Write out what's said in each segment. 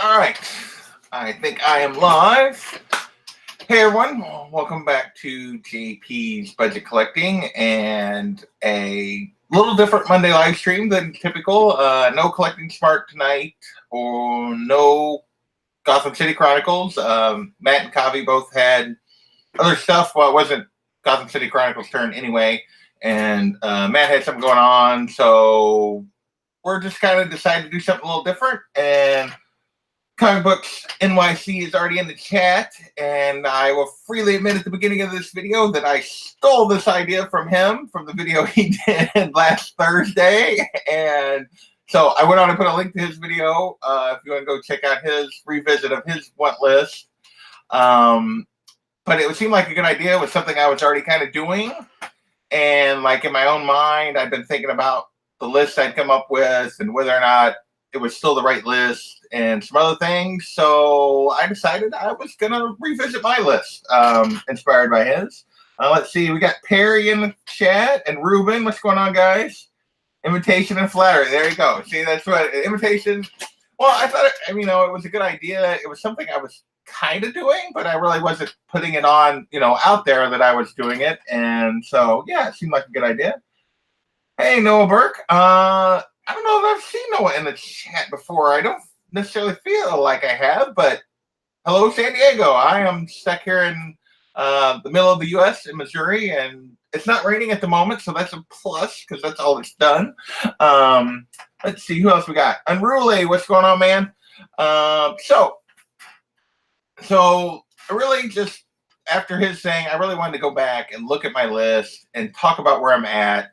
All right. I think I am live. Hey everyone, welcome back to JP's Budget Collecting and a little different Monday live stream than typical. No Collecting Smart tonight or no Gotham City Chronicles. Matt and Kavi both had other stuff. Well, it wasn't Gotham City Chronicles' turn anyway. And Matt had something going on, so we're just kind of decided to do something a little different. And Comic Books NYC is already in the chat, and I will freely admit at the beginning of this video that I stole this idea from him from the video he did last Thursday. And so I went on and put a link to his video if you want to go check out his revisit of his want list. But it would seem like a good idea. It was something I was already kind of doing. And like in my own mind, I've been thinking about the list I'd come up with and whether or not it was still the right list and some other things. So I decided I was going to revisit my list, inspired by his. Let's see. We got Perry in the chat and Ruben. What's going on, guys? Imitation and flattery. There you go. See, that's what imitation. Well, I thought, it was a good idea. It was something I was kind of doing, but I really wasn't putting it on, out there that I was doing it. And so, yeah, it seemed like a good idea. Hey, Noah Burke. I don't know if I've seen Noah in the chat before. I don't necessarily feel like I have, but hello, San Diego. I am stuck here in the middle of the U.S. in Missouri, and it's not raining at the moment, so that's a plus because that's all it's done. Let's see, who else we got? Unruly, what's going on, man? So I really just, after his saying, I really wanted to go back and look at my list and talk about where I'm at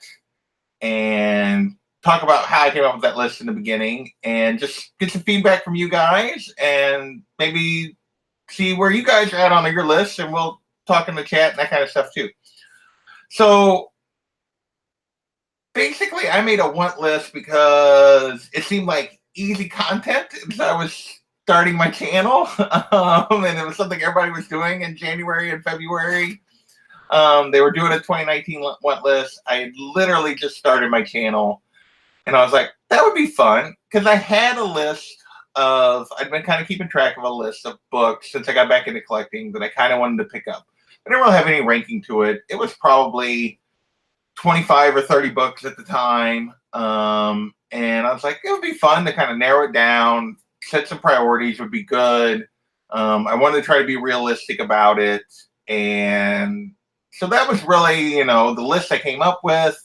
and talk about how I came up with that list in the beginning and just get some feedback from you guys and maybe see where you guys are at on your list, and we'll talk in the chat and that kind of stuff too. So basically I made a want list because it seemed like easy content as I was starting my channel, and it was something everybody was doing in January and February. They were doing a 2019 want list. I literally just started my channel. And I was like, that would be fun, because I had a list I'd been kind of keeping track of a list of books since I got back into collecting that I kind of wanted to pick up. I didn't really have any ranking to it. It was probably 25 or 30 books at the time. And I was like, it would be fun to kind of narrow it down, set some priorities would be good. I wanted to try to be realistic about it. And so that was really, the list I came up with.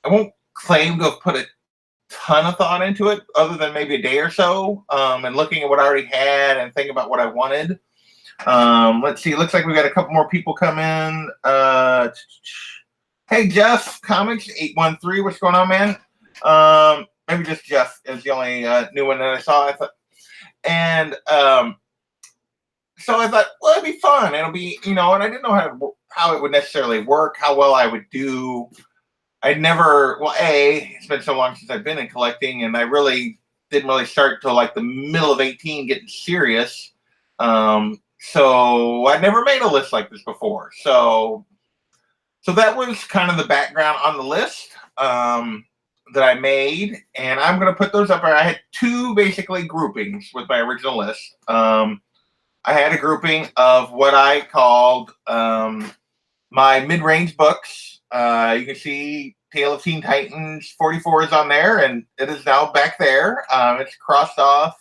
I won't claim to have put a ton of thought into it other than maybe a day or so, and looking at what I already had and thinking about what I wanted. Let's see. It looks like we got a couple more people come in. Hey, Jeff Comics 813. What's going on, man? Maybe just Jeff is the only new one that I saw. So I thought, well, it'd be fun. It'll be, and I didn't know how it would necessarily work, how well I would do. It's been so long since I've been in collecting, and I really didn't really start till like the middle of 18 getting serious. So I'd never made a list like this before. So that was kind of the background on the list that I made, and I'm going to put those up. I had two basically groupings with my original list. I had a grouping of what I called my mid-range books. You can see Tale of Teen Titans 44 is on there, and it is now back there. It's crossed off.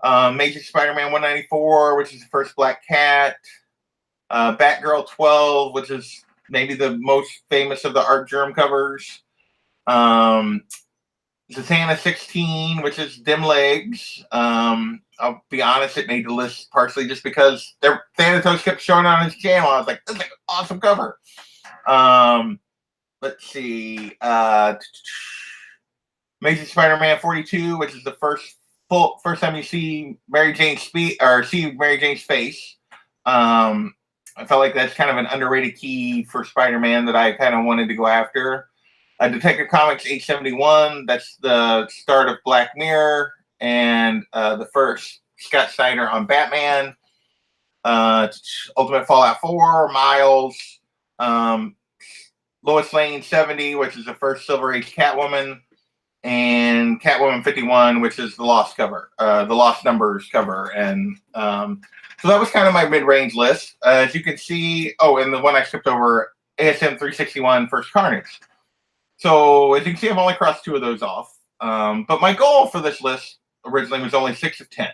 Amazing Spider-Man 194, which is the first Black Cat. Batgirl 12, which is maybe the most famous of the Art Germ covers. Zatanna 16, which is Dim Legs. I'll be honest, it made the list partially just because Thanatos kept showing on his channel. I was like, this is an awesome cover. Let's see. Amazing Spider-Man 42, which is the first time you see Mary Jane's face. I felt like that's kind of an underrated key for Spider-Man that I kind of wanted to go after. Detective Comics 871, that's the start of Black Mirror and the first Scott Snyder on Batman. Ultimate Fallout 4, Miles. Lois Lane 70, which is the first Silver Age Catwoman. and Catwoman 51, which is the Lost cover, the Lost Numbers cover. And so that was kind of my mid-range list. As you can see, and the one I skipped over, ASM 361 First Carnage. So as you can see, I've only crossed 2 of those off. But my goal for this list originally was only 6 of 10.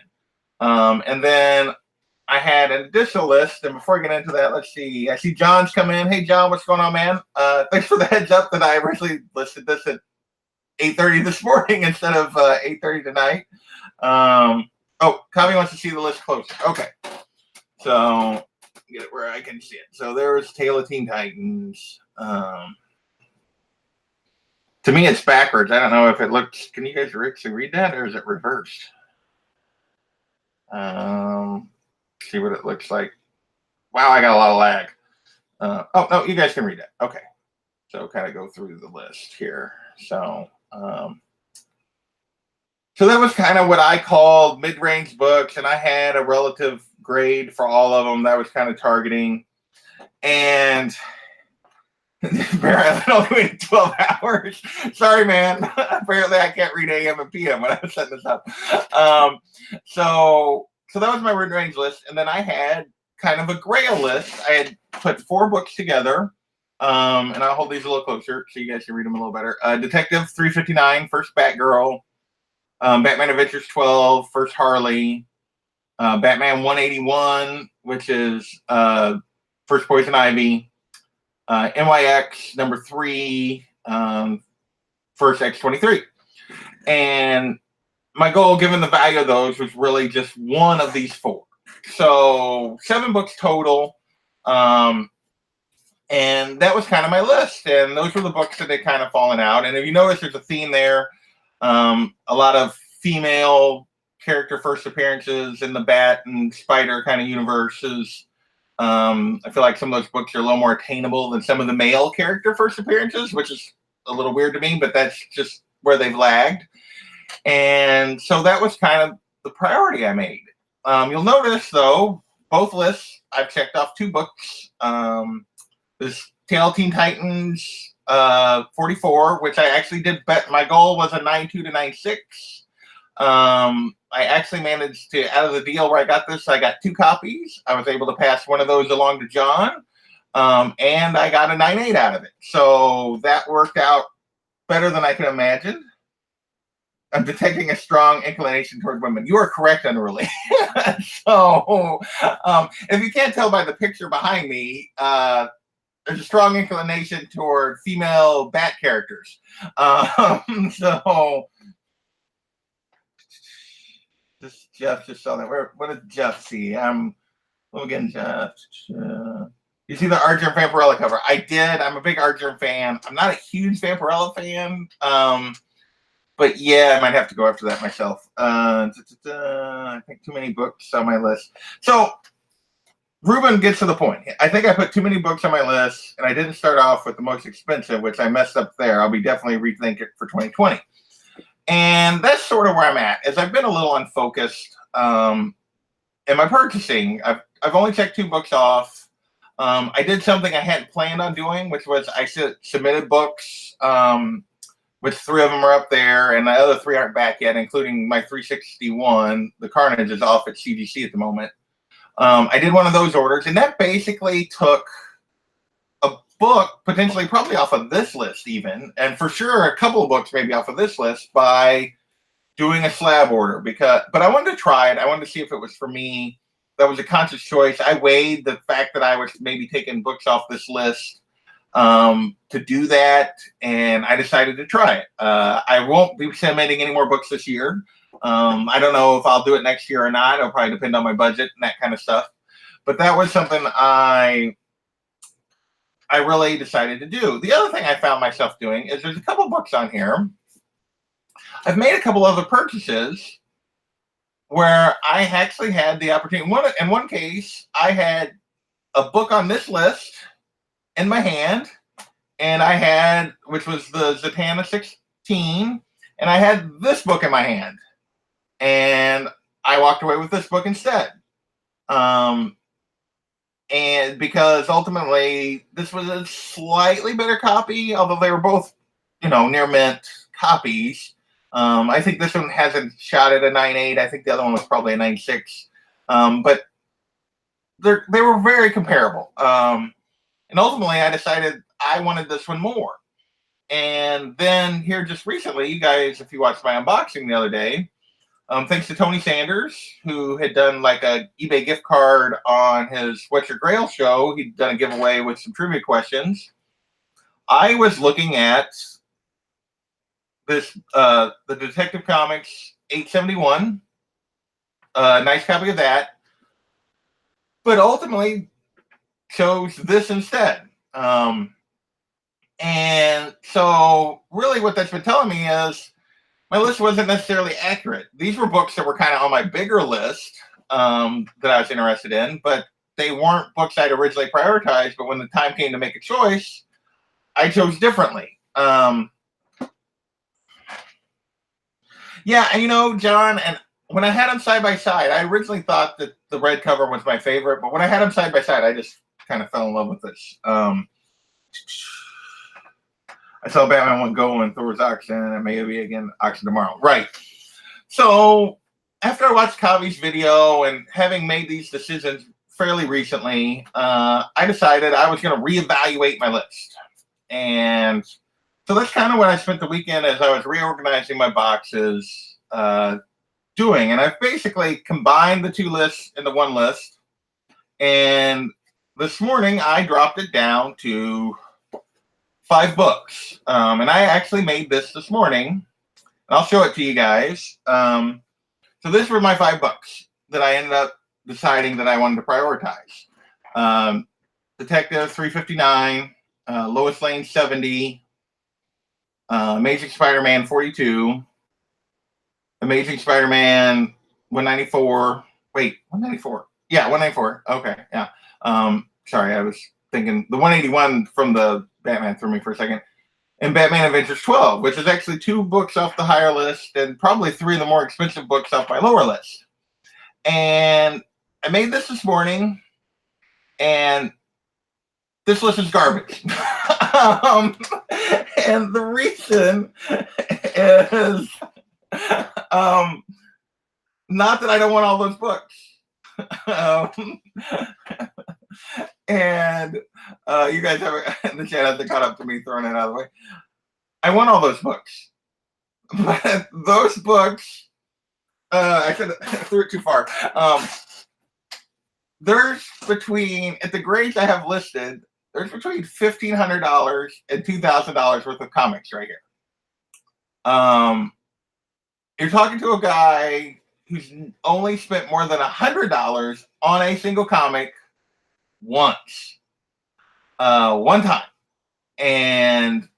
And then I had an additional list. And before I get into that, let's see. I see John's come in. Hey, John, what's going on, man? Thanks for the heads up that I originally listed this at 8:30 this morning instead of 8:30 tonight. Kami wants to see the list closer. Okay. So get it where I can see it. So there's Tale of Teen Titans. To me, it's backwards. I don't know if it looks. Can you guys actually read that, or is it reversed? See what it looks like. Wow, I got a lot of lag. No, you guys can read it. Okay. So kind of go through the list here. So that was kind of what I called mid-range books, and I had a relative grade for all of them that I was kind of targeting. And apparently only waited 12 hours. Sorry, man. Apparently I can't read AM and PM when I was setting this up. So that was my mid-range list. And then I had kind of a grail list. I had put 4 books together. And I'll hold these a little closer so you guys can read them a little better. Detective 359, First Batgirl. Batman Adventures 12, First Harley. Batman 181, which is First Poison Ivy. NYX number 3, First X-23. And my goal, given the value of those, was really just one of these 4. So 7 books total. And that was kind of my list. And those were the books that had kind of fallen out. And if you notice, there's a theme there. A lot of female character first appearances in the Bat and Spider kind of universes. I feel like some of those books are a little more attainable than some of the male character first appearances, which is a little weird to me, but that's just where they've lagged. And so that was kind of the priority I made. You'll notice, though, both lists, I've checked off 2 books. This Tale of Teen Titans 44, which I actually did bet. My goal was a 9.2 to 9.6. I actually managed to, out of the deal where I got this, I got 2 copies. I was able to pass one of those along to John. And I got a 9.8 out of it. So that worked out better than I could imagine. I'm detecting a strong inclination toward women. You are correct, Unruly. So if you can't tell by the picture behind me, there's a strong inclination toward female Bat characters. So this Jeff just saw that. What did Jeff see? Again, Jeff. You see the Archer and Vampirella cover? I did. I'm a big Archer fan. I'm not a huge Vampirella fan. But yeah, I might have to go after that myself. I think too many books on my list. So Ruben gets to the point. I think I put too many books on my list, and I didn't start off with the most expensive, which I messed up there. I'll be definitely rethink it for 2020. And that's sort of where I'm at, is I've been a little unfocused in my purchasing. I've only checked 2 books off. I did something I hadn't planned on doing, which was I submitted books, which 3 of them are up there, and the other 3 aren't back yet, including my 361. The Carnage is off at CGC at the moment. I did one of those orders, and that basically took a book, potentially probably off of this list even, and for sure a couple of books maybe off of this list by doing a slab order. But I wanted to try it. I wanted to see if it was for me. That was a conscious choice. I weighed the fact that I was maybe taking books off this list to do that, and I decided to try it. I won't be submitting any more books this year. I don't know if I'll do it next year or not. It'll probably depend on my budget and that kind of stuff. But that was something I really decided to do. The other thing I found myself doing is there's a couple books on here. I've made a couple other purchases where I actually had the opportunity. In one case, I had a book on this list in my hand, and I had, which was the Zatanna 16, and I had this book in my hand. And I walked away with this book instead. And because ultimately this was a slightly better copy, although they were both, near mint copies. I think this one has a shot at a 9.8. I think the other one was probably a 9.6. But they were very comparable. And ultimately, I decided I wanted this one more. And then here just recently, you guys, if you watched my unboxing the other day, thanks to Tony Sanders, who had done like a eBay gift card on his What's Your Grail show. He'd done a giveaway with some trivia questions. I was looking at this, the Detective Comics 871, nice copy of that, but ultimately chose this instead. And so really what that's been telling me is my list wasn't necessarily accurate. These were books that were kind of on my bigger list that I was interested in, but they weren't books I'd originally prioritized. But when the time came to make a choice, I chose differently. Yeah, and you know, John, and when I had them side by side, I originally thought that the red cover was my favorite, but when I had them side by side, I just kind of fell in love with this. I saw Batman One Go and Thor's auction, and maybe again auction tomorrow. Right. So after I watched Kavi's video and having made these decisions fairly recently, I decided I was going to reevaluate my list. And so that's kind of what I spent the weekend as I was reorganizing my boxes doing. And I've basically combined the two lists into one list. And this morning I dropped it down to 5 books. And I actually made this morning. I'll show it to you guys. So these were my 5 books that I ended up deciding that I wanted to prioritize. Detective 359, Lois Lane 70, Amazing Spider-Man 42, Amazing Spider-Man 194. Wait, 194. Yeah, 194. Okay, yeah. Sorry, I was thinking the 181 from the Batman threw me for a second. And Batman Adventures 12, which is actually 2 books off the higher list and probably 3 of the more expensive books off my lower list. And I made this morning, and this list is garbage. And the reason is not that I don't want all those books. And you guys have in the chat hasn't caught up to me throwing it out of the way. I want all those books, but those books, I threw it too far. There's between, at the grades I have listed, there's between $1,500 and $2,000 worth of comics right here. You're talking to a guy who's only spent more than $100 on a single comic once, one time. And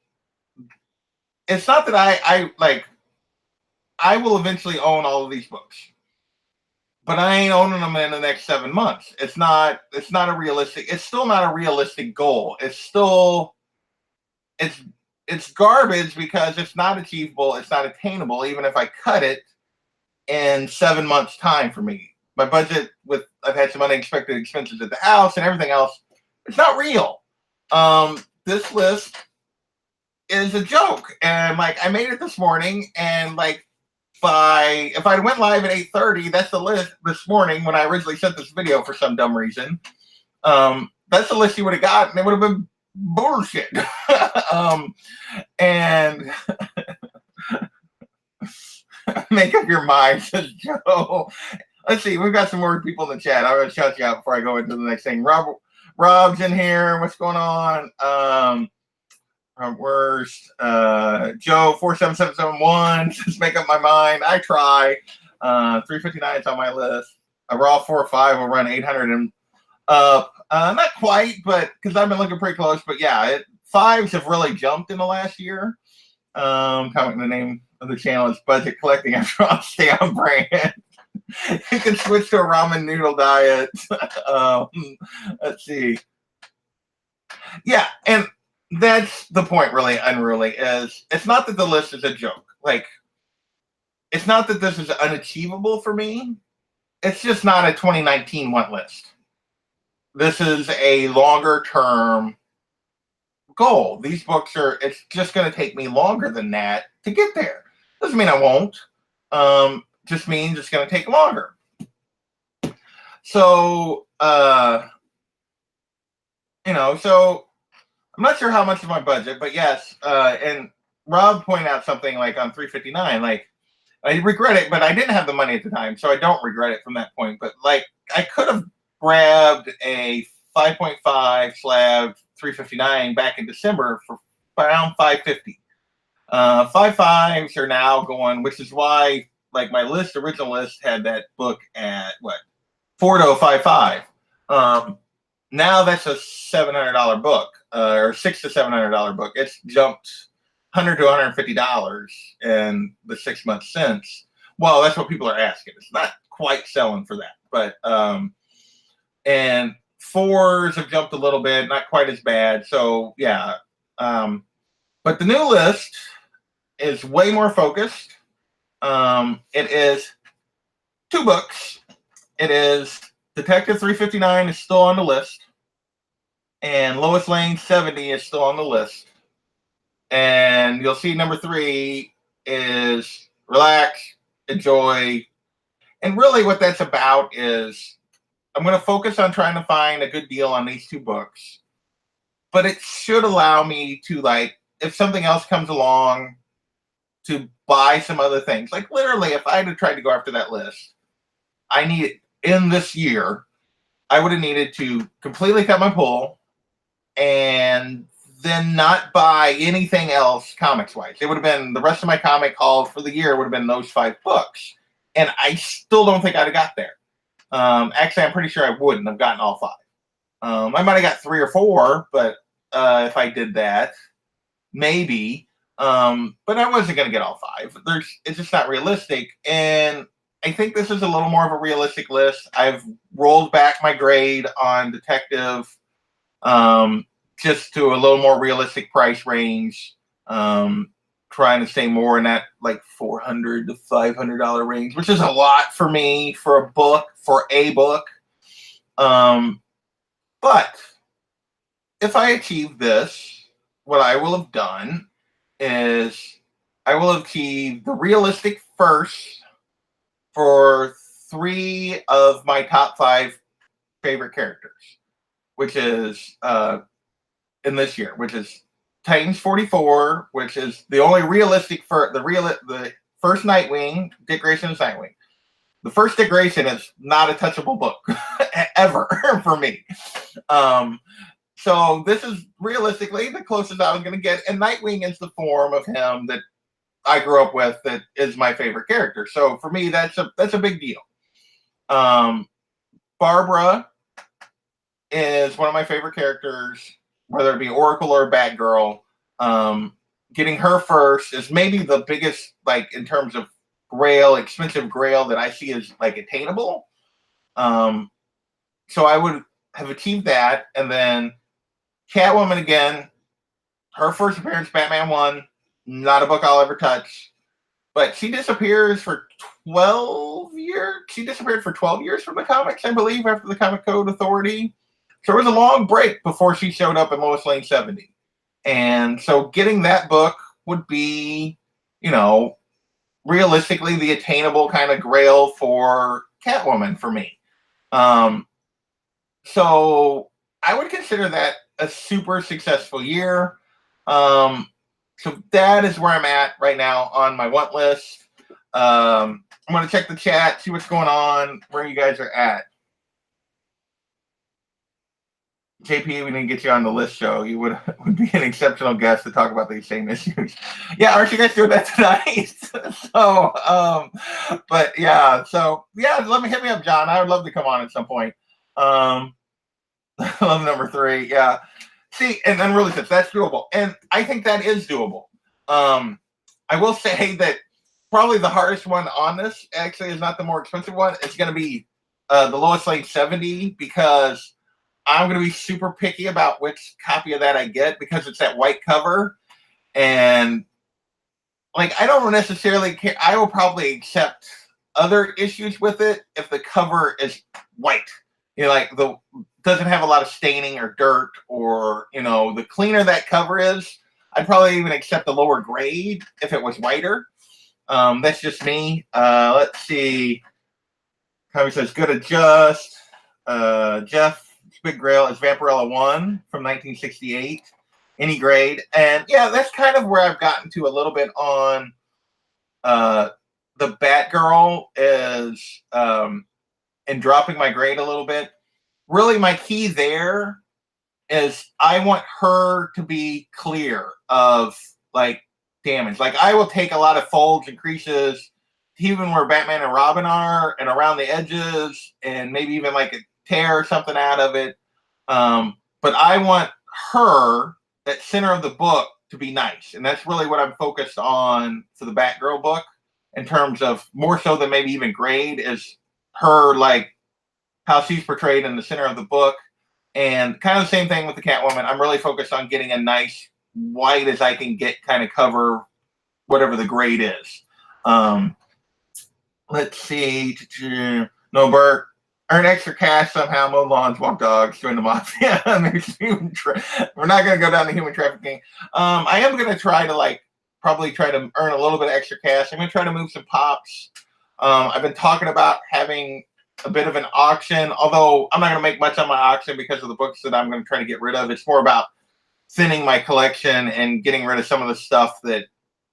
it's not that I will eventually own all of these books, but I ain't owning them in the next 7 months. It's not a realistic, it's still not a realistic goal. It's still, it's garbage because it's not achievable. It's not attainable, even if I cut it in 7 months time for me. My budget I've had some unexpected expenses at the house and everything else. It's not real. This list is a joke. And like, I made it this morning, and like, if I went live at 8:30, that's the list this morning when I originally sent this video for some dumb reason. That's the list you would have got, and it would have been bullshit. And make up your mind, says Joe. Let's see, we've got some more people in the chat. I'm going to shout you out before I go into the next thing. Rob's in here. What's going on? Worst. Joe 47771 says make up my mind. I try. 359 is on my list. A raw 405 will run 800 and up. Not quite, but because I've been looking pretty close. But yeah, 5s have really jumped in the last year. Comment the name of the channel is Budget Collecting. After all, stay on brand. You can switch to a ramen noodle diet. Let's see. Yeah, and that's the point, really, unruly, is it's not that the list is a joke. Like, it's not that this is unachievable for me. It's just not a 2019 want list. This is a longer term goal. These books it's just going to take me longer than that to get there. Doesn't mean I won't. Just means it's going to take longer. So, so I'm not sure how much of my budget, but yes. And Rob pointed out something like on 359, like I regret it, but I didn't have the money at the time, so I don't regret it from that point. But like I could have grabbed a 5.5 slab 359 back in December for around 550. 5.5s are now going, which is why like my original list had that book at what 4055. Now that's a $700 book, or $600 to $700 book. It's jumped $100 to $150 in the 6 months since. Well, that's what people are asking. It's not quite selling for that, but and fours have jumped a little bit, not quite as bad. So yeah, but the new list is way more focused. It is 2 books. It is Detective 359 is still on the list, and Lois Lane 70 is still on the list. And you'll see number 3 is relax, enjoy. And really what that's about is I'm going to focus on trying to find a good deal on these 2 books. But it should allow me to, like, if something else comes along, to buy some other things. Like literally, if I had tried to go after that list, I need in this year, I would have needed to completely cut my pull and then not buy anything else comics wise. It would have been the rest of my comic haul for the year would have been those 5 books. And I still don't think I'd have got there. Actually, I'm pretty sure I wouldn't have gotten all 5. I might have got 3 or 4, but if I did that, maybe. But I wasn't going to get all 5. It's just not realistic. And I think this is a little more of a realistic list. I've rolled back my grade on Detective just to a little more realistic price range. Trying to stay more in that like $400 to $500 range, which is a lot for me for a book. But if I achieve this, what I will have done is I will have achieved the realistic first for 3 of my top 5 favorite characters, which is in this year, which is Titans 44, which is the only realistic for the first Nightwing. Dick Grayson's Nightwing. The first Dick Grayson is not a touchable book ever for me. So this is realistically the closest I was going to get, and Nightwing is the form of him that I grew up with that is my favorite character. So for me, that's a big deal. Barbara is one of my favorite characters, whether it be Oracle or Batgirl. Getting her first is maybe the biggest, like in terms of expensive grail that I see as like attainable. So I would have achieved that, and then Catwoman again, her first appearance, Batman 1, not a book I'll ever touch, but she disappears for 12 years. She disappeared for 12 years from the comics, I believe, after the Comic Code Authority. So there was a long break before she showed up in Lois Lane 70. And so getting that book would be, realistically the attainable kind of grail for Catwoman for me. So I would consider that a super successful year. So that is where I'm at right now on my want list. I'm going to check the chat, see what's going on, where you guys are at. JP, we didn't get you on the list show. You would be an exceptional guest to talk about these same issues. Yeah, aren't you guys doing that tonight? But yeah, hit me up, John. I would love to come on at some point. I love number 3. Yeah. See, and then really that's doable. And I think that is doable. I will say that probably the hardest one on this actually is not the more expensive one. It's going to be the Lois Lane 70, because I'm going to be super picky about which copy of that I get, because it's that white cover. And like, I don't necessarily care. I will probably accept other issues with it if the cover is white. Like doesn't have a lot of staining or dirt, or, the cleaner that cover is, I'd probably even accept the lower grade if it was whiter. That's just me. Let's see. Tommy says, good adjust. Jeff Big Grail is Vampirella 1 from 1968. Any grade. And yeah, that's kind of where I've gotten to a little bit on the Batgirl is in dropping my grade a little bit. Really, my key there is I want her to be clear of like damage. Like I will take a lot of folds and creases, even where Batman and Robin are, and around the edges, and maybe even like a tear or something out of it. But I want her, that center of the book, to be nice, and that's really what I'm focused on for the Batgirl book. In terms of more so than maybe even grade, is her like how she's portrayed in the center of the book. And kind of the same thing with the Catwoman. I'm really focused on getting a nice white as I can get, kind of cover whatever the grade is. Let's see. No, Bert. Earn extra cash somehow, mow lawns, walk dogs, join the mafia. We're not going to go down to human trafficking. I am going to try to probably try to earn a little bit of extra cash. I'm going to try to move some pops. I've been talking about having a bit of an auction, although I'm not going to make much on my auction because of the books that I'm going to try to get rid of. It's more about thinning my collection and getting rid of some of the stuff that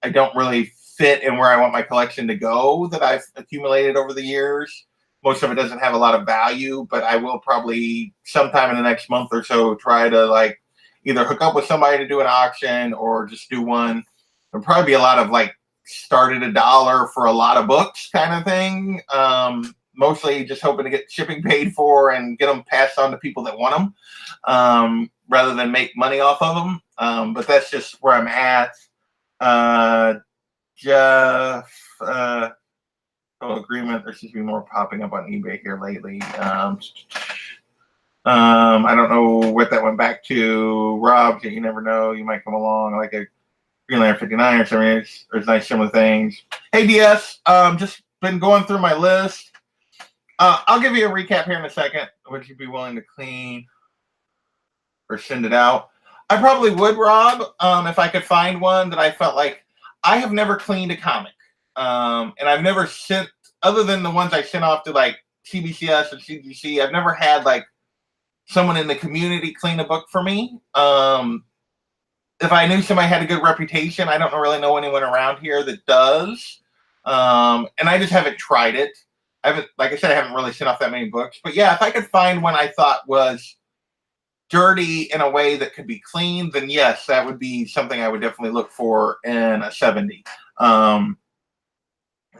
I don't really fit in where I want my collection to go that I've accumulated over the years. Most of it doesn't have a lot of value, but I will probably sometime in the next month or so try to either hook up with somebody to do an auction or just do one. There'll probably be a lot of start at $1 for a lot of books kind of thing. Mostly just hoping to get shipping paid for and get them passed on to people that want them, rather than make money off of them. But that's just where I'm at. Jeff, agreement. There seems to be more popping up on eBay here lately. I don't know what that went back to. Rob, you never know. You might come along like a Green Lantern 59 or something. There's nice similar things. Hey, DS, just been going through my list. I'll give you a recap here in a second. Would you be willing to clean or send it out? I probably would, Rob, if I could find one that I felt like I have never cleaned a comic. And I've never sent, other than the ones I sent off to CBCS and CGC, I've never had someone in the community clean a book for me. If I knew somebody had a good reputation, I don't really know anyone around here that does. And I just haven't tried it. Like I said, I haven't really sent off that many books. But yeah, if I could find one I thought was dirty in a way that could be clean, then yes, that would be something I would definitely look for in a 70.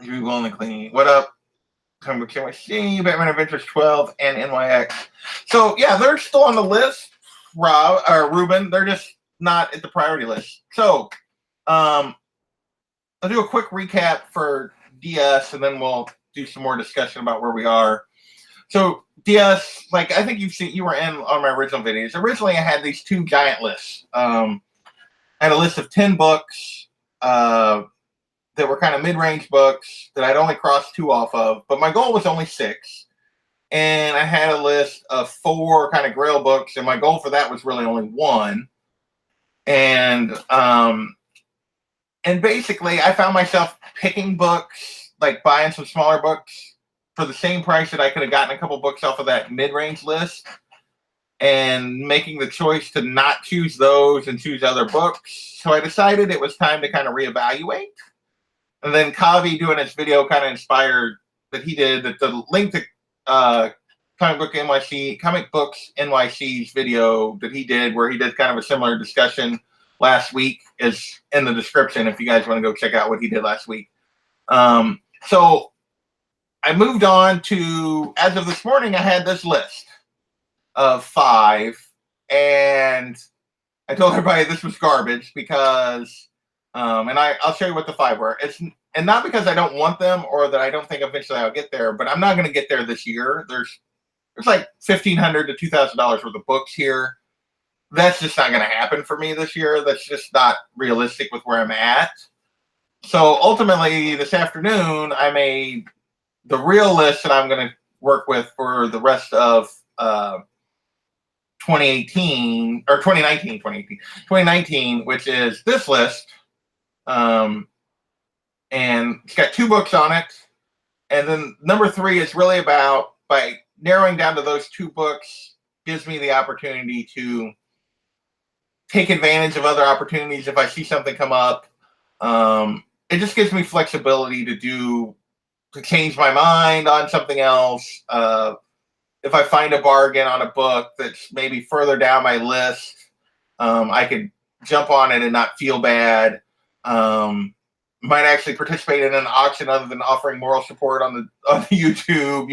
You'd be willing to clean. What up? Comic Book KYC, Batman Adventures 12, and NYX. So yeah, they're still on the list, Rob or Ruben. They're just not at the priority list. So I'll do a quick recap for DS, and then we'll do some more discussion about where we are. So DS, I think you were in on my original videos. Originally, I had these two giant lists. I had a list of 10 books that were kind of mid-range books that I'd only crossed 2 off of, but my goal was only 6. And I had a list of 4 kind of Grail books, and my goal for that was really only 1. And basically, I found myself picking books, buying some smaller books for the same price that I could have gotten a couple books off of that mid-range list, and making the choice to not choose those and choose other books. So I decided it was time to kind of reevaluate. And then Kavi doing his video kind of inspired that he did that the link to Comic Books NYC's video that he did, where he did kind of a similar discussion last week, is in the description if you guys want to go check out what he did last week. So I moved on to, as of this morning, I had this list of 5, and I told everybody this was garbage because, and I'll show you what the 5 were. And not because I don't want them or that I don't think eventually I'll get there, but I'm not going to get there this year. There's $1,500 to $2,000 worth of books here. That's just not going to happen for me this year. That's just not realistic with where I'm at. So ultimately, this afternoon, I made the real list that I'm going to work with for the rest of 2019, which is this list. And and it's got 2 books on it. And then number 3 is really about, by narrowing down to those 2 books, gives me the opportunity to take advantage of other opportunities if I see something come up. It just gives me flexibility to change my mind on something else. If I find a bargain on a book that's maybe further down my list, I could jump on it and not feel bad. Might actually participate in an auction other than offering moral support on the YouTube.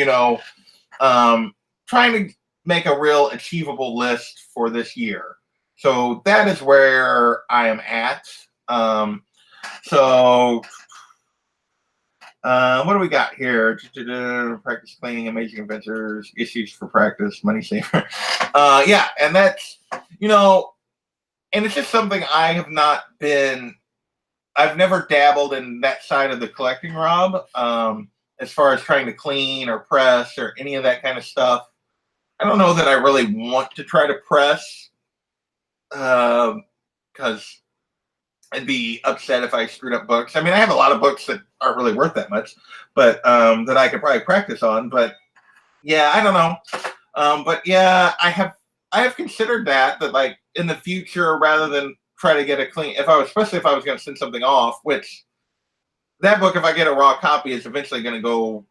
Trying to make a real achievable list for this year. So that is where I am at. What do we got here? Practice cleaning, amazing adventures, issues for practice, money saver. Yeah, and that's, and it's just something I've never dabbled in that side of the collecting, Rob. As far as trying to clean or press or any of that kind of stuff. I don't know that I really want to try to press, because I'd be upset if I screwed up books. I mean, I have a lot of books that aren't really worth that much, but that I could probably practice on. But yeah, I don't know. But yeah, I have considered that like in the future, rather than try to get a clean, especially if I was going to send something off, which that book, if I get a raw copy, is eventually going to go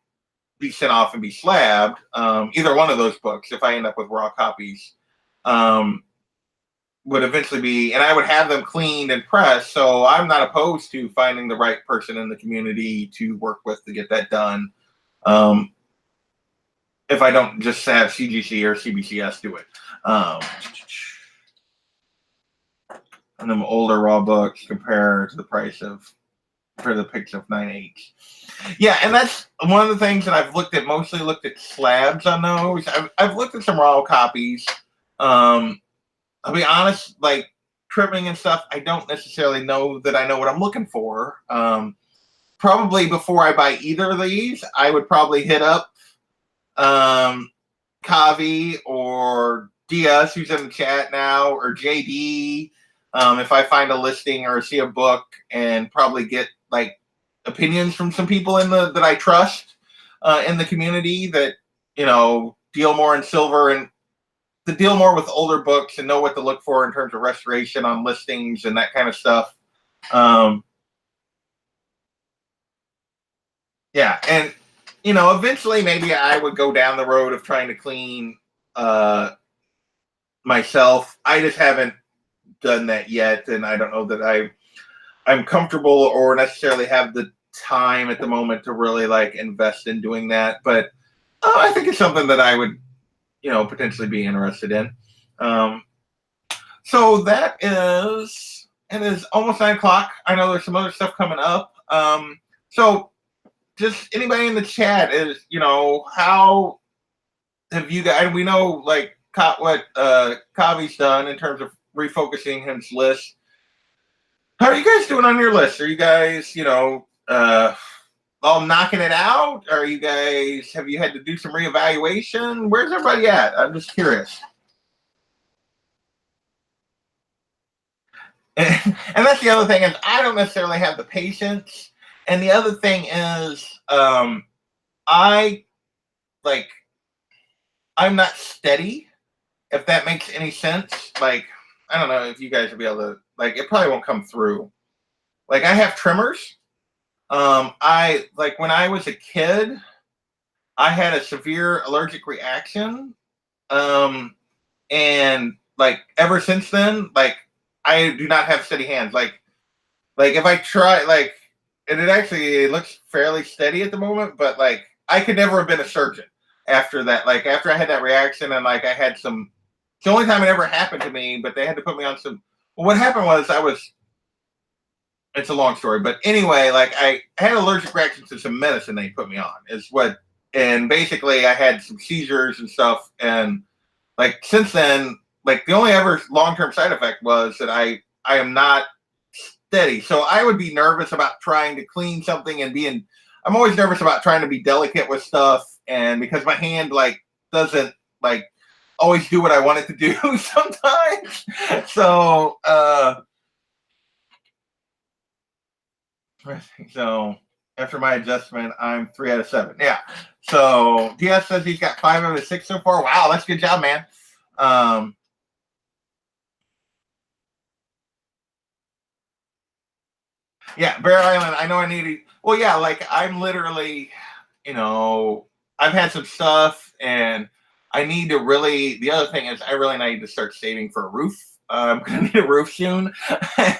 be sent off and be slabbed. Either one of those books, if I end up with raw copies, would eventually be, and I would have them cleaned and pressed. So I'm not opposed to finding the right person in the community to work with to get that done. If I don't just have CGC or CBCS do it. And them older raw books compare to the price of, for the picks of 9.8. Yeah, and that's one of the things that I've looked at, mostly looked at slabs on those. I've looked at some raw copies. I'll be honest, like trimming and stuff, I don't necessarily know that I know what I'm looking for. Probably before I buy either of these, I would probably hit up Kavi or DS, who's in the chat now, or JD, if I find a listing or see a book, and probably get like opinions from some people that I trust in the community that deal more in silver and to deal more with older books and know what to look for in terms of restoration on listings and that kind of stuff. Yeah, and eventually maybe I would go down the road of trying to clean myself. I just haven't done that yet, and I don't know that I'm comfortable or necessarily have the time at the moment to really like invest in doing that. But I think it's something that I would potentially be interested in. So that is, it is almost 9 o'clock. I know there's some other stuff coming up. So just anybody in the chat is, how have you guys, we know like what Kavi's done in terms of refocusing his list. How are you guys doing on your list? Are you guys, all knocking it out? Are you guys, have you had to do some reevaluation? Where's everybody at? I'm just curious. And that's the other thing, is I don't necessarily have the patience. And the other thing is, I'm not steady, if that makes any sense. Like, I don't know if you guys will be able to, like, it probably won't come through. Like, I have trimmers. When I was a kid, I had a severe allergic reaction. And like ever since then, like I do not have steady hands. Like if I try, like, and it looks fairly steady at the moment, but like I could never have been a surgeon after that. Like after I had that reaction, and like I had it's the only time it ever happened to me, but they had to put me on some, well, what happened was it's a long story, but anyway, like I had an allergic reaction to some medicine they put me on and basically I had some seizures and stuff. And like, since then, like the only ever long-term side effect was that I am not steady. So I would be nervous about trying to clean something and I'm always nervous about trying to be delicate with stuff. And because my hand like doesn't like always do what I want it to do sometimes. So, So after my adjustment, I'm 3 out of 7. Yeah. So DS says he's got 5 out of 6 so far. Wow, that's a good job, man. Yeah, Bear Island. I know I need to. Well, yeah, like I'm literally, you know, I've had some stuff, and I need to really. The other thing is, I really need to start saving for a roof. I'm gonna need a roof soon,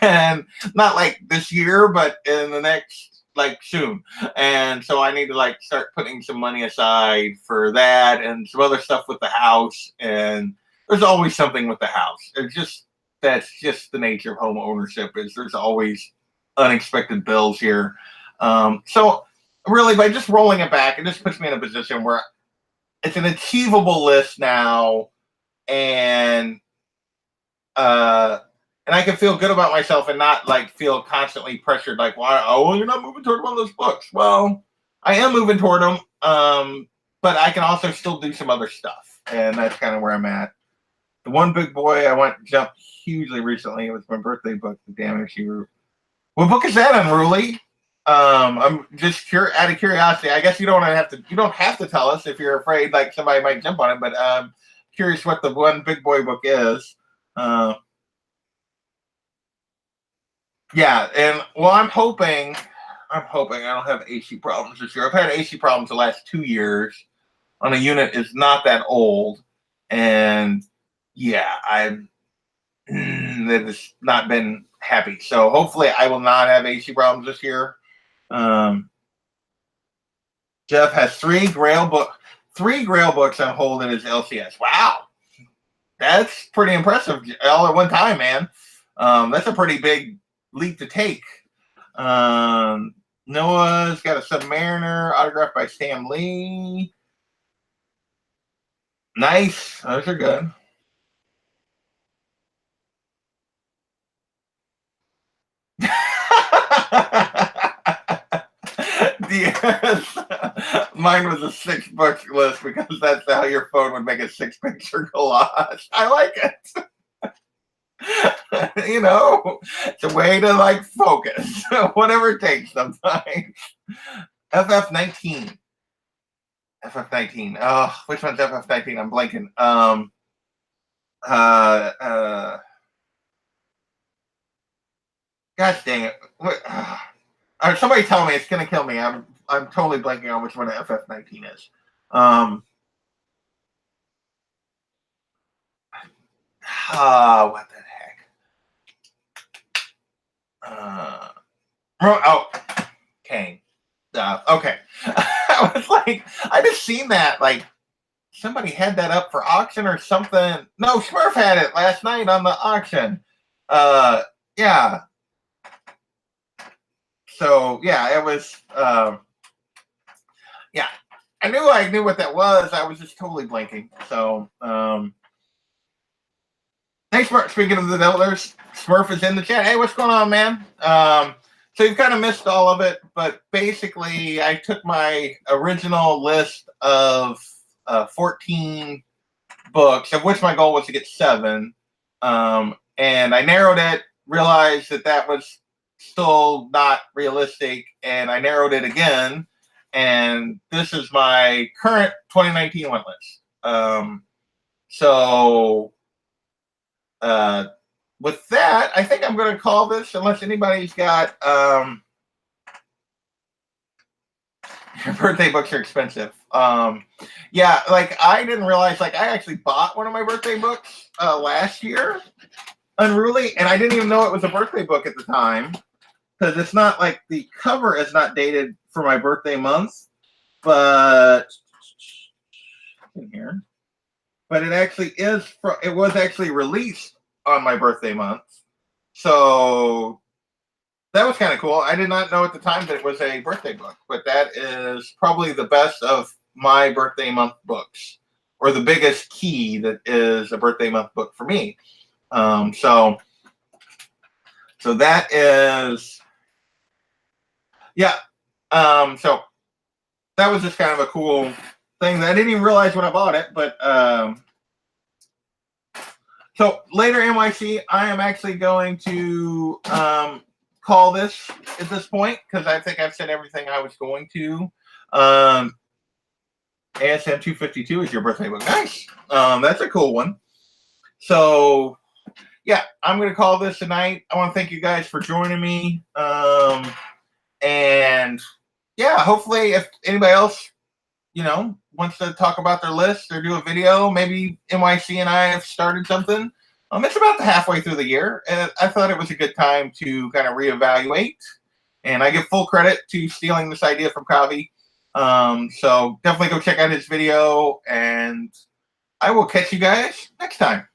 and not like this year, but in the next like soon. And so I need to like start putting some money aside for that, and some other stuff with the house. And there's always something with the house. It's just that's just the nature of home ownership. Is there's always unexpected bills here. So really, by just rolling it back, it just puts me in a position where it's an achievable list now, and uh, and I can feel good about myself and not like feel constantly pressured. Like, why? Oh, well, you're not moving toward one of those books. Well, I am moving toward them, but I can also still do some other stuff, and that's kind of where I'm at. The one big boy I went jumped hugely recently. It was my birthday book, The Damn She Wrote. What book is that, Unruly? I'm just out of curiosity. I guess you don't have to. You don't have to tell us if you're afraid like somebody might jump on it. But curious what the one big boy book is. Uh, yeah, and well, I'm hoping. I don't have AC problems this year. I've had AC problems the last 2 years. On a unit is not that old, and yeah, I've that has not been happy. So hopefully, I will not have AC problems this year. Um, Jeff has three Grail books on hold in his LCS. Wow, that's pretty impressive, all at one time, man. That's a pretty big leap to take. Noah's got a Submariner autographed by Stan Lee. Nice, those are good. Yes. Mine was a 6-book list because that's how your phone would make a 6-picture collage. I like it. You know, it's a way to like focus, whatever it takes sometimes. FF19. FF19. Oh, which one's FF19? I'm blanking. Gosh dang it. What, somebody tell me, it's gonna kill me. I'm totally blanking on which one FF19 is. What the heck? Oh, Kang. Okay. I was like, I just seen that. Like, somebody had that up for auction or something. No, Smurf had it last night on the auction. Yeah. So yeah, it was. Yeah, I knew what that was. I was just totally blanking. So thanks, Smurf. Speaking of the Devils, Smurf is in the chat. Hey, what's going on, man? So you've kind of missed all of it, but basically, I took my original list of 14 books, of which my goal was to get 7, and I narrowed it. Realized that was still not realistic, and I narrowed it again. And this is my current 2019 went list. So with that, I think I'm going to call this, unless anybody's got your birthday books are expensive. Yeah, like I didn't realize, like I actually bought one of my birthday books last year, Unruly, and I didn't even know it was a birthday book at the time, because it's not like the cover is not dated for my birthday month, but in here, but it actually is. It was actually released on my birthday month, so that was kind of cool. I did not know at the time that it was a birthday book, but that is probably the best of my birthday month books, or the biggest key that is a birthday month book for me. So that is, yeah. So that was just kind of a cool thing that I didn't even realize when I bought it. But so later NYC, I am actually going to call this at this point because I think I've said everything I was going to. ASM 252 is your birthday book. Nice. That's a cool one. So, yeah, I'm going to call this tonight. I want to thank you guys for joining me. And, yeah, hopefully if anybody else, wants to talk about their list or do a video, maybe NYC and I have started something. It's about the halfway through the year, and I thought it was a good time to kind of reevaluate. And I give full credit to stealing this idea from Kavi. So definitely go check out his video, and I will catch you guys next time.